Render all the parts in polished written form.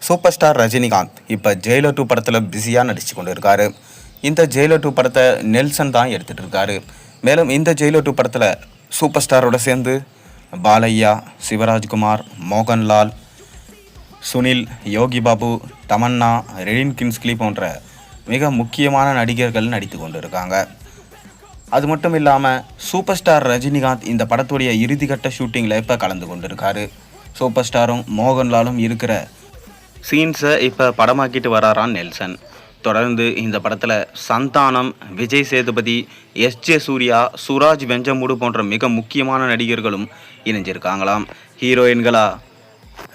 Super star Rajinikanth இப்போ Jailer 2 படத்தில் பிஸியாக நடிச்சு கொண்டு இருக்காரு. இந்த ஜெயிலர் 2 படத்தை நெல்சன் தான் எடுத்துகிட்டு இருக்காரு. மேலும் இந்த ஜெயிலர் 2 படத்தில் சூப்பர் ஸ்டாரோட சேர்ந்து பாலையா, சிவராஜ்குமார், மோகன்லால், சுனில், யோகி பாபு, தமன்னா, ரெடின் கின்ஸ்லி போன்ற மிக முக்கியமான நடிகர்கள் நடித்து கொண்டு இருக்காங்க. அது மட்டும் இல்லாமல் சூப்பர் ஸ்டார் ரஜினிகாந்த் இந்த படத்துடைய இறுதிக்கட்ட ஷூட்டிங்கில் இப்போ கலந்து கொண்டு இருக்காரு. சூப்பர் ஸ்டாரும் மோகன்லாலும் இருக்கிற சீன்ஸை இப்போ படமாக்கிட்டு வராரான் நெல்சன். தொடர்ந்து இந்த படத்தில் சந்தானம், விஜய் சேதுபதி, எஸ்.ஜே. சூர்யா, சுராஜ் வெஞ்சமூடு போன்ற மிக முக்கியமான நடிகர்களும் இணைஞ்சிருக்காங்களாம். ஹீரோயின்களா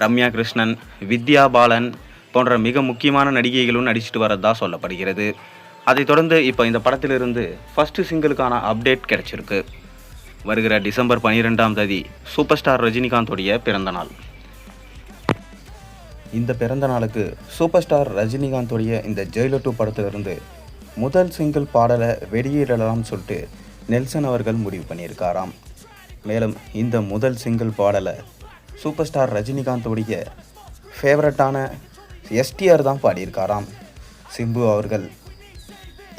ரம்யா கிருஷ்ணன், வித்யா பாலன் போன்ற மிக முக்கியமான நடிகைகளும் நடிச்சிட்டு வரதா சொல்லப்படுகிறது. அதைத் தொடர்ந்து இப்போ இந்த படத்திலிருந்து ஃபஸ்ட்டு சிங்கிளுக்கான அப்டேட் கிடைச்சிருக்கு. வருகிற டிசம்பர் 12ஆம் தேதி சூப்பர் ஸ்டார் ரஜினிகாந்தோடைய பிறந்தநாள். இந்த பிறந்த நாளுக்கு சூப்பர் ஸ்டார் ரஜினிகாந்தோடைய இந்த ஜெயிலர் 2 படத்திலிருந்து முதல் சிங்கிள் பாடலை வெளியிடலாம்னு சொல்லிட்டு நெல்சன் அவர்கள் முடிவு பண்ணியிருக்காராம். மேலும் இந்த முதல் சிங்கிள் பாடலை சூப்பர் ஸ்டார் ரஜினிகாந்தோடைய ஃபேவரட்டான எஸ்டிஆர் தான் பாடியிருக்காராம். சிம்பு அவர்கள்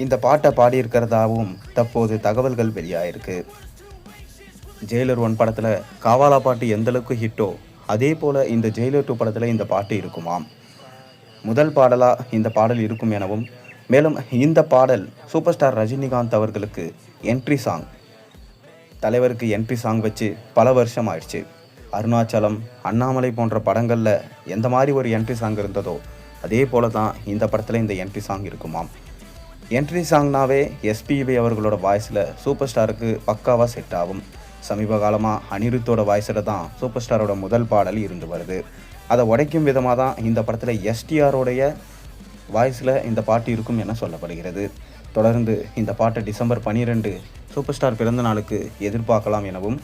இந்த பாட்டை பாடியிருக்கிறதாகவும் தற்போது தகவல்கள் வெளியாகிருக்கு. ஜெயிலர் 1 படத்தில் காவாலா பாட்டு எந்தளவுக்கு ஹிட்டோ அதே போல் இந்த ஜெயிலர் 2 படத்தில் இந்த பாட்டு இருக்குமாம். முதல் பாடலாக இந்த பாடல் இருக்கும் எனவும், மேலும் இந்த பாடல் சூப்பர் ஸ்டார் ரஜினிகாந்த் அவர்களுக்கு என்ட்ரி சாங், தலைவருக்கு என்ட்ரி சாங் வச்சு பல வருஷம் ஆயிடுச்சு. அருணாச்சலம், அண்ணாமலை போன்ற படங்களில் எந்த மாதிரி ஒரு என்ட்ரி சாங் இருந்ததோ அதே போல தான் இந்த படத்தில் இந்த என்ட்ரி சாங் இருக்குமாம். என்ட்ரி சாங்னாவே எஸ்பிபி அவர்களோட வாய்ஸில் சூப்பர் ஸ்டாருக்கு பக்காவாக செட் ஆகும். சமீப காலமாக அனிருத்தோட வாய்ஸில் தான் சூப்பர் ஸ்டாரோட முதல் பாடல் இருந்து வருது. அதை உடைக்கும் விதமாக தான் இந்த படத்தில் எஸ்டிஆரோடைய வாய்ஸில் இந்த பாட்டு இருக்கும் என சொல்லப்படுகிறது. தொடர்ந்து இந்த பாட்டை டிசம்பர் 12 சூப்பர் ஸ்டார் பிறந்த நாளுக்கு எதிர்பார்க்கலாம் எனவும்,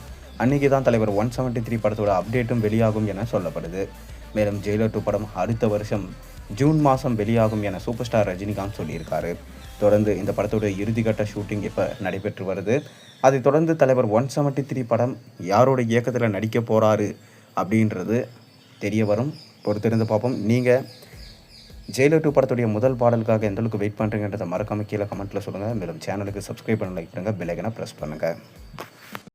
அன்றைக்கி தான் தலைவர் 173 படத்தோட அப்டேட்டும் வெளியாகும் என சொல்லப்படுது. மேலும் ஜெயிலர் 2 படம் அடுத்த வருஷம் ஜூன் மாதம் வெளியாகும் என சூப்பர் ஸ்டார் ரஜினிகாந்த் சொல்லியிருக்காரு. தொடர்ந்து இந்த படத்தோட இறுதிக்கட்ட ஷூட்டிங் இப்போ நடைபெற்று வருது. அதைத் தொடர்ந்து தலைவர் 173 படம் யாரோட இயக்கத்தில் நடிக்க போகிறாரு அப்படின்றது தெரிய வரும். பொறுத்திருந்து பார்ப்போம். நீங்கள் ஜெயிலர் 2 படத்துடைய முதல் பாடலுக்காக எந்தளவுக்கு வெயிட் பண்ணுறீங்கன்றதை மறக்காமல் கீழே கமெண்ட்டில் சொல்லுங்கள். மேலும் சேனலுக்கு சப்ஸ்கிரைப் பண்ண, லைக் பண்ணுங்கள், பெல் ஐக்கனை ப்ரெஸ் பண்ணுங்கள்.